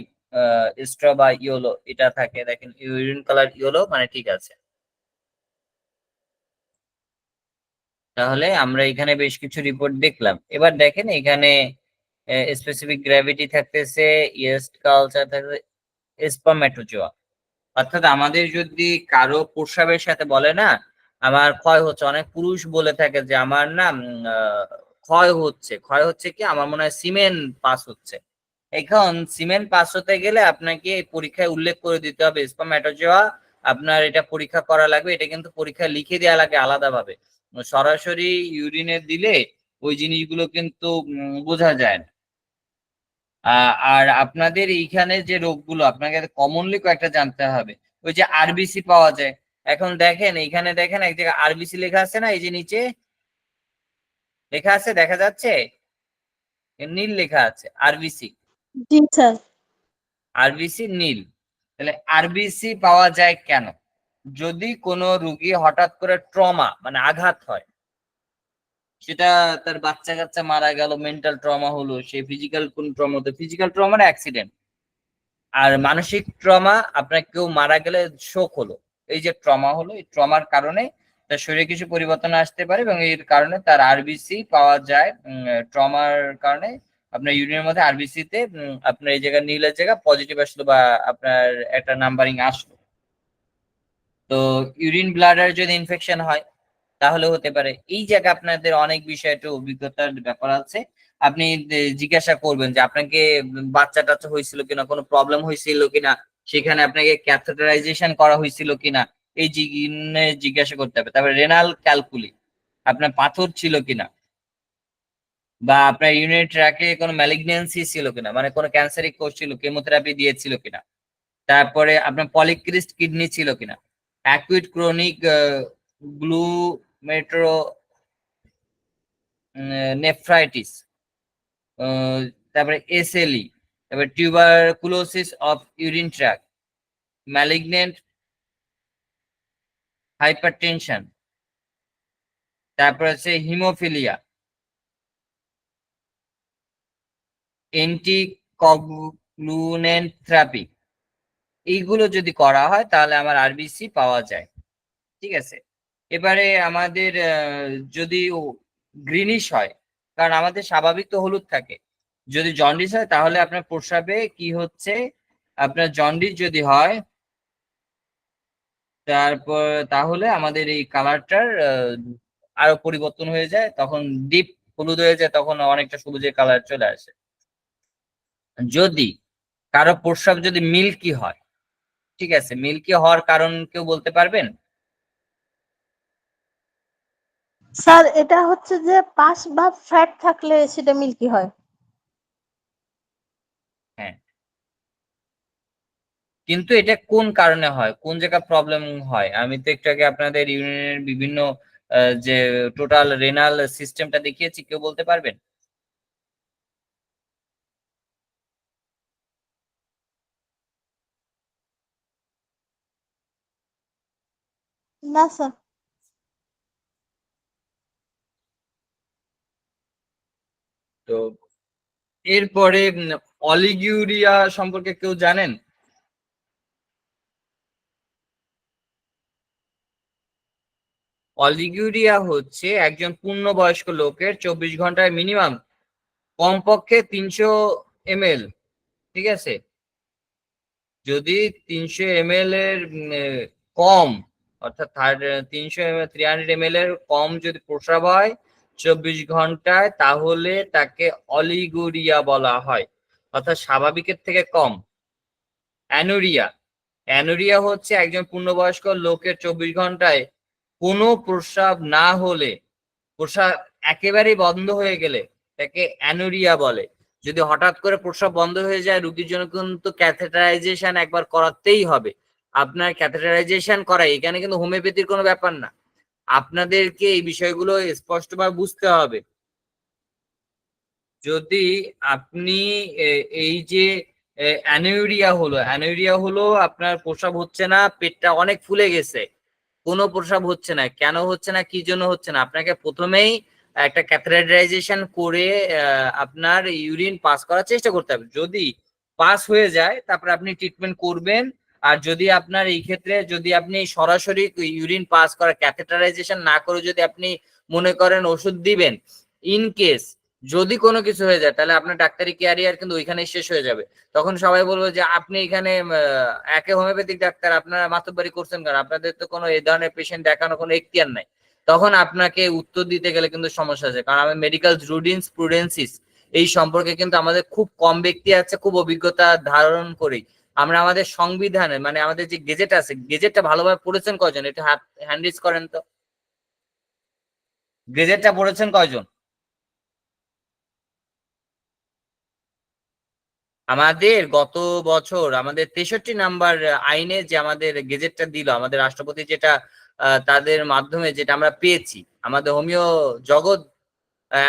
স্ট্র বা ইয়েলো এটা থাকে, দেখেন ইউরিন কালার ইয়েলো মানে ঠিক আছে। তাহলে আমরা এখানে বেশ কিছু রিপোর্ট দেখলাম। এবার দেখেন এখানে স্পেসিফিক গ্র্যাভিটি থাকতেছে, ইয়েস্ট কালচার থাকতেছে, স্পারমেটোজোয়া। অর্থাৎ আমাদের যদি কারো প্রস্রাবের সাথে বলে না আমার ক্ষয় হচ্ছে, অনেক পুরুষ বলে থাকে যে আমার না ক্ষয় হচ্ছে, ক্ষয় হচ্ছে কি আমার মনে হয় সিমেন্ট পাস হচ্ছে। এখন সিমেন্ট পাস হতে গেলে আপনাকে এই পরীক্ষায় উল্লেখ করে দিতে হবে স্পারমেটোজোয়া, আপনার এটা পরীক্ষা করা লাগবে। এটা কিন্তু পরীক্ষায় লিখে দেওয়া লাগে আলাদাভাবে, সরাসরি ইউরিনে দিলে ওই জিনিসগুলো কিন্তু বোঝা যায় না। আর আপনাদের এইখানে যে রোগগুলো আপনাকে কমনলি কয়েকটা জানতে হবে। ওই যে আরবিসি পাওয়া যায়, এখন দেখেন এইখানে দেখেন এক জায়গায় আরবিসি লেখা আছে না, এই যে নিচে লেখা আছে দেখা যাচ্ছে, নীল লেখা আছে আরবিসি, জি স্যার। আরবিসি নীল। তাহলে আরবিসি পাওয়া যায় কেন? যদি কোনো রুগী হঠাৎ করে ট্রমা মানে আঘাত হয়, সেটা তার বাচ্চা কাচ্চা মারা গেল, মেন্টাল ট্রমা হলো, সে ফিজিক্যাল কোন ট্রমা, তো ফিজিক্যাল ট্রমা মানে অ্যাক্সিডেন্ট। আর মানসিক ট্রমা আপনার কেউ মারা গেলে শোক হলো, এই যে ট্রমা হলো, এই ট্রমার কারণে তার শরীরে কিছু পরিবর্তন আসতে পারে এবং এর কারণে তার আরবিসি পাওয়া যায়। ট্রমার কারণে আপনার ইউরিনের মধ্যে আরবিসি তে আপনার এই জায়গায় নীলের জায়গা পজিটিভ আসলো বা আপনার একটা নাম্বারিং আসলো। তো ইউরিন ব্লাডার যদি ইনফেকশন হয় তাহলে হতে পারে। এই জায়গায় আপনাদের অনেক বিষয় একটু অভিজ্ঞতার ব্যাপার আছে, আপনি জিজ্ঞাসা করবেন যে আপনাকে বাচ্চা টাচ্চা হয়েছিল কিনা, কোনো প্রবলেম হয়েছিল কিনা, সেখানে আপনাকে ক্যাথেটারাইজেশন করা হয়েছিল কিনা, এই জিজ্ঞাসা করতে হবে। তারপরে রেনাল ক্যালকুলি, আপনার পাথর ছিল কিনা, বা আপনার ইউরিনারি ট্র্যাকে কোনো ম্যালিগনেন্সি ছিল কিনা, মানে কোনো ক্যান্সারিক কোষ ছিল, কেমোথেরাপি দিয়েছিল কিনা, তারপরে আপনার পলিক্রিস্ট কিডনি ছিল কিনা, অ্যাকুইট ক্রনিক গ্লুমেট্রো নেফ্রাইটিস, তারপরে এসএলই, তারপরে tuberculosis of urine track, malignant hypertension, তারপরে হচ্ছে হিমোফিলিয়া, অ্যান্টিকগুলেন্ট থেরাপি, এইগুলো যদি করা হয় তাহলে আমার আরবিসি পাওয়া যায়। ঠিক আছে, এবারে আমাদের যদি গ্রিনিশ হয়, কারণ আমাদের স্বাভাবিক তো হলুদ থাকে, যদি জন্ডিস হয় তাহলে আপনার প্রস্রাবে কি হচ্ছে, আপনার জন্ডিস যদি হয় তারপর তাহলে আমাদের এই কালারটার আরো পরিবর্তন হয়ে যায়, তখন ডিপ হলুদ হয়ে যায়, তখন অনেকটা সবুজের কালার চলে আসে। যদি কারো প্রস্রাব যদি মিল্কি হয়, ঠিক আছে, মিল্কি হওয়ার কারণ কেউ বলতে পারবেন? স্যার এটা হচ্ছে যে পাশ বা ফ্যাট থাকলে সেটা মিল্কি হয়। হ্যাঁ, কিন্তু এটা কোন কারণে হয়, কোন জায়গা প্রবলেম হয়? আমি তো একটু আগে আপনাদের ইউরিনের বিভিন্ন যে টোটাল রেনাল সিস্টেমটা দেখিয়েছি, কেউ বলতে পারবেন? না স্যার। তো এরপরে অলিগিউরিয়া সম্পর্কে কেউ জানেন? অলিগিউরিয়া হচ্ছে একজন পূর্ণবয়স্ক লোকের 24 ঘন্টায় মিনিমাম কমপক্ষে 300 ml, ঠিক আছে, যদি 300 ml এর কম, অর্থাৎ 300 300 ml এর কম যদি প্রস্রাব হয় 24 ঘন্টায়, তাহলে তাকে অলিগুরিয়া বলা হয়, অর্থাৎ স্বাভাবিকের থেকে কম। অ্যানুরিয়া, অ্যানুরিয়া হচ্ছে একজন পূর্ণবয়স্ক লোকের 24 ঘন্টায় কোনো প্রস্রাব না হলে, প্রস্রাব একেবারেই বন্ধ হয়ে গেলে তাকে অ্যানুরিয়া বলে। যদি হঠাৎ করে প্রস্রাব বন্ধ হয়ে যায় রুগীর জন্য কিন্তু ক্যাথেটারাইজেশন একবার করাতেই হবে। আপনার ক্যাথেটারাইজেশন করা এখানে কিন্তু হোমিওপ্যাথির কোনো ব্যাপার না, আপনাদেরকে এই বিষয়গুলো স্পষ্টভাবে বুঝতে হবে। যদি আপনি এই যে অ্যানুরিয়া হলো আপনার প্রস্রাব হচ্ছে না, পেটটা অনেক ফুলে গেছে, কোনো প্রস্রাব হচ্ছে না, কেন হচ্ছে না, কি জন্য হচ্ছে না, আপনাকে প্রথমেই একটা ক্যাথেটারাইজেশন করে আপনার ইউরিন পাস করার চেষ্টা করতে হবে। যদি পাস হয়ে যায় তারপর আপনি ট্রিটমেন্ট করবেন। আর যদি আপনার এই ক্ষেত্রে যদি আপনি সরাসরি ইউরিন পাস করা ক্যাথেটারাইজেশন না করে যদি আপনি মনে করেন ওষুধ দিবেন, ইন কেস যদি কোনো কিছু হয়ে যায় তাহলে আপনার ডাক্তারি ক্যারিয়ার কিন্তু ওইখানেই শেষ হয়ে যাবে। তখন সবাই বলবো যে আপনি এখানে একে হোমিওপ্যাথিক ডাক্তার, আপনারা মাতব্বরি করছেন কেন, আপনাদের তো কোনো এই ধরনের পেশেন্ট দেখানো কোনো এখতিয়ার নাই। তখন আপনাকে উত্তর দিতে গেলে কিন্তু সমস্যা আছে, কারণ আমি মেডিকেল জুরিসপ্রুডেন্সিস এই সম্পর্কে কিন্তু আমাদের খুব কম ব্যক্তি আছে খুব অভিজ্ঞতা ধারণ করি। আমরা আমাদের সংবিধানে মানে আমাদের যে গেজেট আছে, গেজেটটা ভালোভাবে পড়েছেন কয়জন, এটা হ্যান্ড রেজ করেন তো। গেজেটটা পড়েছেন কয়জন? আমাদের গত বছর আমাদের 63 নাম্বার আইনে যে আমাদের গেজেটটা দিল আমাদের রাষ্ট্রপতি, যেটা তাদের মাধ্যমে যেটা আমরা পেয়েছি, আমাদের হোমিও জগৎ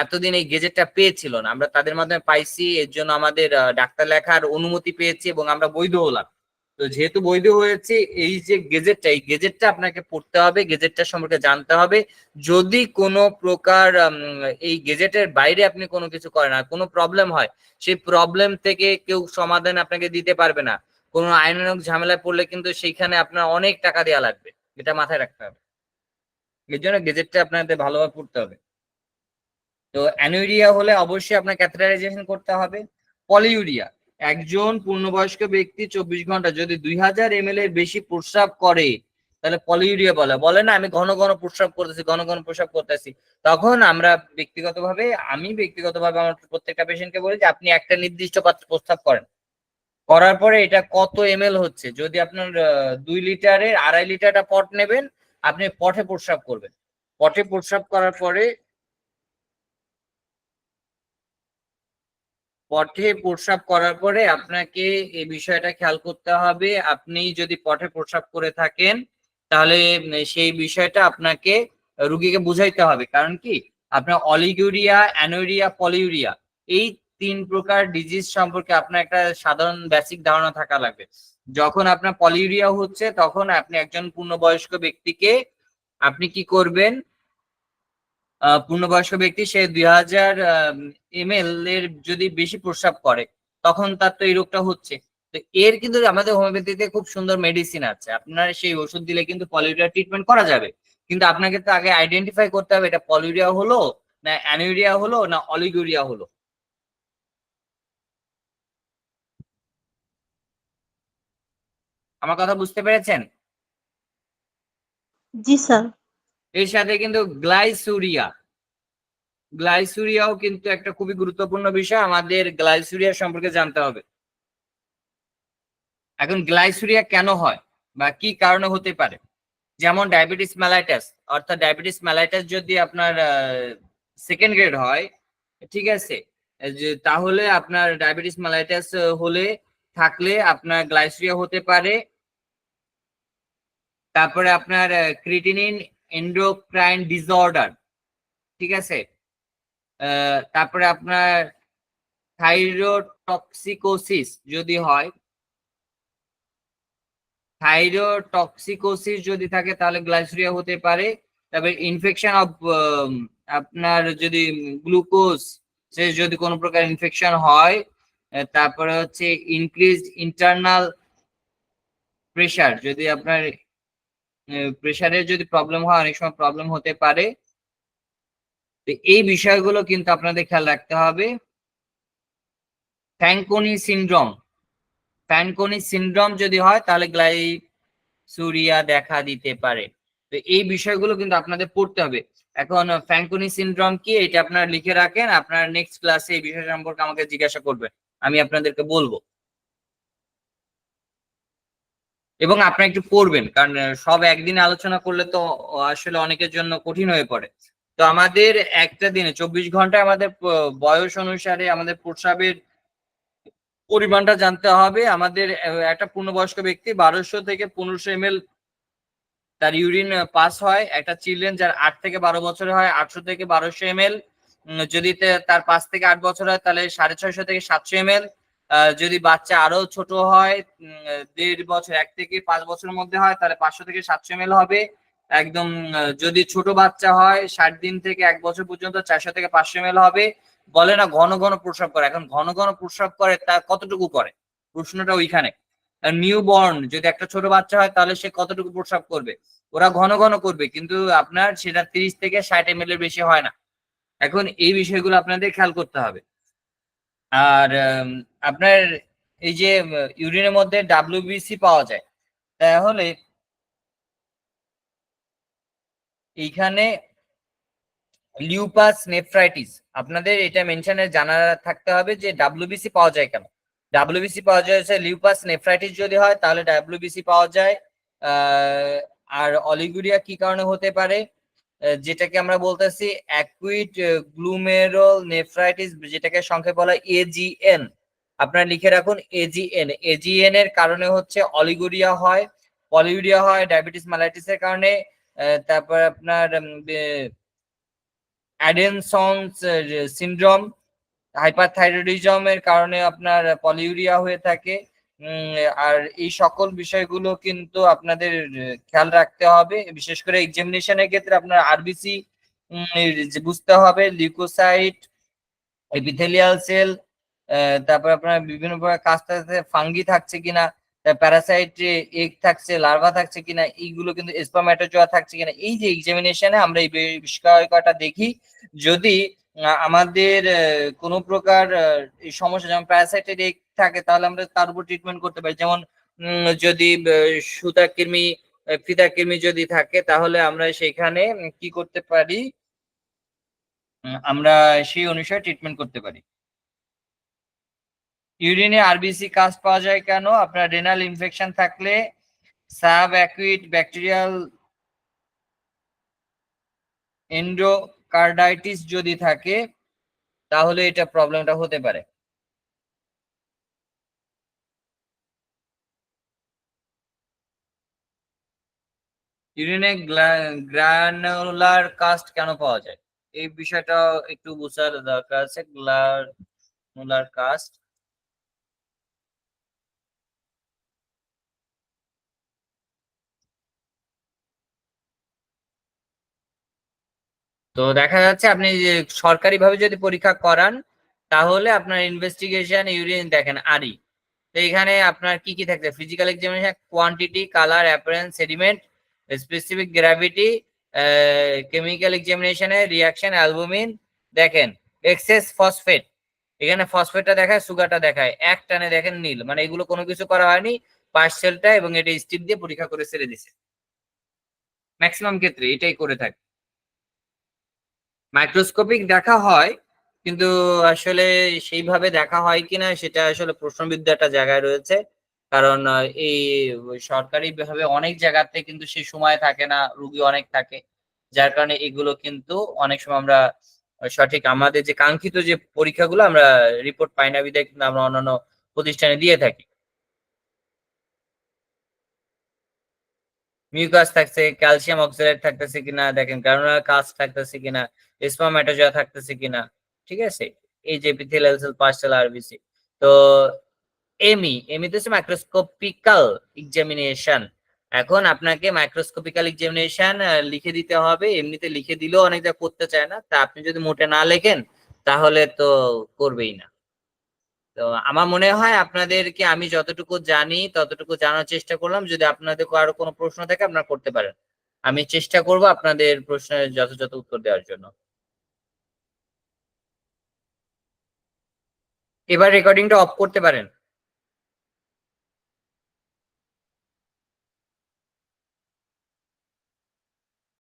এতদিন এই গেজেটটা পেয়েছিল না, আমরা তাদের মাধ্যমে পাইছি। এর জন্য আমাদের ডাক্তার লেখার অনুমতি পেয়েছি এবং আমরা বৈধ হলাম। তো যেহেতু বৈধ হয়েছে, এই যে গেজেটটা, এই গেজেটটা আপনাকে পড়তে হবে, গেজেটটা সম্পর্কে জানতে হবে। যদি কোনো প্রকার এই গেজেটের বাইরে আপনি কোনো কিছু করেন আর কোনো প্রবলেম হয়, সেই প্রবলেম থেকে কেউ সমাধান আপনাকে দিতে পারবে না। কোনো আইনানুগ ঝামেলায় পড়লে কিন্তু সেইখানে আপনার অনেক টাকা দেওয়া লাগবে, এটা মাথায় রাখতে হবে। এর জন্য গেজেটটা আপনাদের ভালোভাবে পড়তে হবে। তো অ্যানুরিয়া হলে অবশ্যই আপনার ক্যাথেটারাইজেশন করতে হবে। পলিউরিয়া, একজন পূর্ণবয়স্ক ব্যক্তি 24 ঘন্টা যদি 2000 ml এর বেশি প্রস্রাব করে তাহলে পলিউরিয়া বলে না আমি ঘন ঘন প্রস্রাব করতেছি, ঘন ঘন প্রস্রাব করতেছি। তখন আমরা আমি ব্যক্তিগতভাবে আমার প্রত্যেকটা পেশেন্টকে বলি যে আপনি একটা নির্দিষ্ট পাত্রে প্রস্রাব করেন, করার পরে এটা কত ml হচ্ছে, যদি আপনার 2 লিটারের 2.5 লিটারটা পট নেবেন, আপনি পটে প্রস্রাব করবেন। পটে প্রস্রাব করার পরে পথে প্রস্রাব করার পরে আপনাকে এই বিষয়টা খেয়াল করতে হবে। আপনি যদি পথে প্রস্রাব করে থাকেন তাহলে সেই বিষয়টা আপনাকে রুগীকে বুঝাইতে হবে। কারণ কি, আপনার অলিগুরিয়া, অ্যানুরিয়া, পলিউরিয়া এই 3 প্রকার ডিজিজ সম্পর্কে আপনার একটা সাধারণ বেসিক ধারণা থাকা লাগবে। যখন আপনার পলিউরিয়া হচ্ছে তখন আপনি একজন পূর্ণবয়স্ক ব্যক্তিকে আপনি কি করবেন, পূর্ণবয়স্ক ব্যক্তি সে 2000 ml এর যদি বেশি প্রস্রাব করে তখন তার তো এই রোগটা হচ্ছে। তো এর কিন্তু আমাদের হোমিওপ্যাথিতে খুব সুন্দর মেডিসিন আছে, আপনার সেই ওষুধ দিলে কিন্তু পলিউরিয়া ট্রিটমেন্ট করা যাবে। কিন্তু আপনাকে তো আগে আইডেন্টিফাই করতে হবে এটা পলিউরিয়া হলো না অ্যানুরিয়া হলো না অলিগুরিয়া হলো। আমার কথা বুঝতে পেরেছেন? জি স্যার। এর সাথে কিন্তু গ্লাইসুরিয়াও কিন্তু একটা খুবই গুরুত্বপূর্ণ বিষয়, আমাদের গ্লাইসুরিয়া সম্পর্কে জানতে হবে। এখন গ্লাইসুরিয়া কেন হয় বা কি কারণে হতে পারে, যেমন ডায়াবেটিস মেলাইটাস, অর্থাৎ ডায়াবেটিস মেলাইটাস যদি আপনার সেকেন্ড গ্রেড হয়, ঠিক আছে, তাহলে আপনার ডায়াবেটিস মেলাইটাস হলে থাকলে আপনার গ্লাইসুরিয়া হতে পারে। তারপরে আপনার ক্রিটিনিন এন্ডোক্রাইন ডিসঅর্ডার, ঠিক আছে, তারপরে আপনার থাইরোটক্সিকোসিস যদি হয়, থাইরোটক্সিকোসিস যদি থাকে তাহলে গ্লাইসুরিয়া হতে পারে। তারপরে ইনফেকশন অফ আপনার যদি গ্লুকোজ সে যদি কোনো প্রকার ইনফেকশন হয়, তারপরে হচ্ছে ইনক্রিজড ইন্টারনাল প্রেসার, যদি আপনার প্রেসারের যদি প্রবলেম হয় অনেক সময় প্রবলেম হতে পারে। তো এই বিষয়গুলো কিন্তু আপনাদের খেয়াল রাখতে হবে। ফ্যানকোনি সিনড্রোম যদি হয় তাহলে গ্লাইসুরিয়া দেখা দিতে পারে। তো এই বিষয়গুলো কিন্তু আপনাদের পড়তে হবে। এখন ফ্যানকোনি সিনড্রোম কি এটা আপনারা লিখে রাখেন, আপনার নেক্সট ক্লাসে এই বিষয় সম্পর্কে আমাকে জিজ্ঞাসা করবেন, আমি আপনাদেরকে বলবো। এবং আপনারা একটু পড়বেন, কারণ সব একদিনে আলোচনা করলে তো আসলে অনেকের জন্য কঠিন হয়ে পড়ে। তো আমাদের একটা দিনে 24 ঘন্টায় আমাদের বয়স অনুসারে আমাদের প্রস্রাবের পরিমাণটা জানতে হবে। আমাদের একটা পূর্ণবয়স্ক ব্যক্তি 1200 থেকে 1500 ml তার ইউরিন পাস হয়। একটা চিলড্রেন যার 8 থেকে 12 বছর হয় 800 থেকে 1200 ml, যদি তার 5 থেকে 8 বছর হয় তাহলে 650 থেকে 700 ml, যদি বাচ্চা আরো ছোট হয় 1.5 বছর 1 থেকে 5 বছরের মধ্যে হয় তাহলে 500 থেকে 700 ml হবে। একদম যদি ছোট বাচ্চা হয় 60 দিন থেকে 1 বছর পর্যন্ত 400 থেকে 500 ml হবে। বলে না ঘন ঘন প্রস্রাব করে, এখন ঘন ঘন প্রস্রাব করে তা কতটুকু করে, প্রশ্নটা ওইখানে। নিউ বর্ন যদি একটা ছোট বাচ্চা হয় তাহলে সে কতটুকু প্রস্রাব করবে? ওরা ঘন ঘন করবে, কিন্তু আপনার সেটা 30 থেকে 60 ml এর বেশি হয় না। এখন এই বিষয়গুলো আপনাদের খেয়াল করতে হবে। আর আপনার এই যে ইউরিনের মধ্যে ডাব্লিউবিসি পাওয়া যায়, তাহলে এইখানে লিউপাস নেফ্রাইটিস আপনাদের এটা মেনশনে জানা থাকতে হবে যে ডাব্লিউবিসি পাওয়া যায় কেন। ডাব্লিউবিসি পাওয়া যায় লিউপাস নেফ্রাইটিস যদি হয় তাহলে ডাব্লিউবিসি পাওয়া যায়। আর অলিগুরিয়া কি কারণে হতে পারে? যেটাকে আমরা বলতেছি অ্যাকুইট গ্লুমেরুল নেফ্রাইটিস, যেটাকে সংক্ষেপে বলা হয় এজিএন। আপনারা লিখে রাখুন এজিএন। এজিএন এর কারণে হচ্ছে অলিগুরিয়া হয়, পলিউরিয়া হয় ডায়াবেটিস মেলাইটিসের কারণে। তারপর আপনার অ্যাডেনসন্স সিনড্রোম, হাইপারথাইরয়েডিজমের কারণে আপনার পলিউরিয়া হয়ে থাকে। আর এই সকল বিষয়গুলো কিন্তু আপনাদের খেয়াল রাখতে হবে, বিশেষ করে এক্সামিনেশনের ক্ষেত্রে আপনার আরবিসি বুঝতে হবে, লিউকোসাইট, এপিথেলিয়াল সেল, তারপর আপনার বিভিন্ন প্রকার কাজ থাকছে, ফাঙ্গি থাকছে কিনা, প্যারাসাইট এগ থাকছে, লার্ভা থাকছে কিনা, এইগুলো কিন্তু স্পারমেটোজোয়া থাকছে কিনা। এই যে এক্সামিনেশনে আমরা এই বিষয়টা দেখি। যদি আমাদের কোনো প্রকার এই সমস্যা যেমন প্যারাসাইটের এগ থাকে তাহলে আমরা তার উপর ট্রিটমেন্ট করতে পারি। যেমন যদি সুতা কৃমি, ফিতা কৃমি যদি থাকে তাহলে আমরা সেখানে কি করতে পারি, আমরা সেই অনুসারে ট্রিটমেন্ট করতে পারি। ইউরিনে আরবিসি কাস্ট পাওয়া যায় কেন? আপনার রেনাল ইনফেকশন থাকলে, সাব অ্যাকুইট ব্যাকটেরিয়াল এন্ডোকার্ডাইটিস যদি থাকে তাহলে এটা প্রবলেমটা হতে পারে। ইউরিনে গ্রানুলার কাস্ট কেন পাওয়া যায়? এই বিষয়টা একটু বোঝার দরকার আছে। গ্রানুলার কাস্ট তো দেখা যাচ্ছে আপনি যে সরকারিভাবে যদি পরীক্ষা করান তাহলে আপনার ইনভেস্টিগেশন ইউরিন দেখেন আরই। তো এখানে আপনার কি কি থাকছে? Physical examination, quantity, colour, appearance, sediment, specific gravity, chemical এক্সামিনেশনে রিঅ্যাকশন, অ্যালবুমিন। দেখেন এক্সেস ফসফেট, এখানে ফসফেটটা দেখায়, সুগারটা দেখায়, এক টানে দেখেন নীল, মানে এগুলো কোনো কিছু করা হয়নি, পার্সেলটা এবং এটা স্টিপ দিয়ে পরীক্ষা করে ছেড়ে দিছে। ম্যাক্সিমাম ক্ষেত্রে এটাই করে থাকে। মাইক্রোস্কোপিক দেখা হয়, কিন্তু আসলে সেইভাবে দেখা হয় কিনা সেটা আসলে প্রশ্নবিদ্ধ একটা জায়গায় রয়েছে। কারণ এই সরকারি ভাবে অনেক জায়গাতে কিন্তু সেই সময় থাকে না, রুগী অনেক থাকে, যার কারণে এগুলো কিন্তু অনেক সময় আমরা সঠিক আমাদের যে কাঙ্ক্ষিত যে পরীক্ষাগুলো আমরা রিপোর্ট পাই না, বিধায় কিন্তু আমরা অন্যান্য প্রতিষ্ঠানে দিয়ে থাকি। মিউকাস থাকছে, ক্যালসিয়াম অক্সালেট থাকতেছে কিনা দেখেন, গ্রানুলার কাস্ট থাকতেছে কিনা, স্পারমেটোজোয়া থাকতেছে কিনা, ঠিক আছে। এই যে এপিথেলিয়াল সেল, পার্সেল আরবিসি। তো এমি তো হচ্ছে মাইক্রোস্কোপিক্যাল এক্সামিনেশন। এখন আপনাকে মাইক্রোস্কোপিক্যাল এক্সামিনেশন লিখে দিতে হবে, এমনিতে লিখে দিলেও অনেকটা করতে চায় না, তা আপনি যদি মোটে না লেখেন তাহলে তো করবেই না। তো আমার মনে হয় আপনাদেরকে আমি যতটুকু জানি ততটুকু জানার চেষ্টা করলাম। যদি আপনাদের আরো কোনো প্রশ্ন থাকে আপনারা করতে পারেন, আমি চেষ্টা করব আপনাদের প্রশ্নের যথাযথ উত্তর দেওয়ার জন্য। এবার রেকর্ডিংটা অফ করতে পারেন।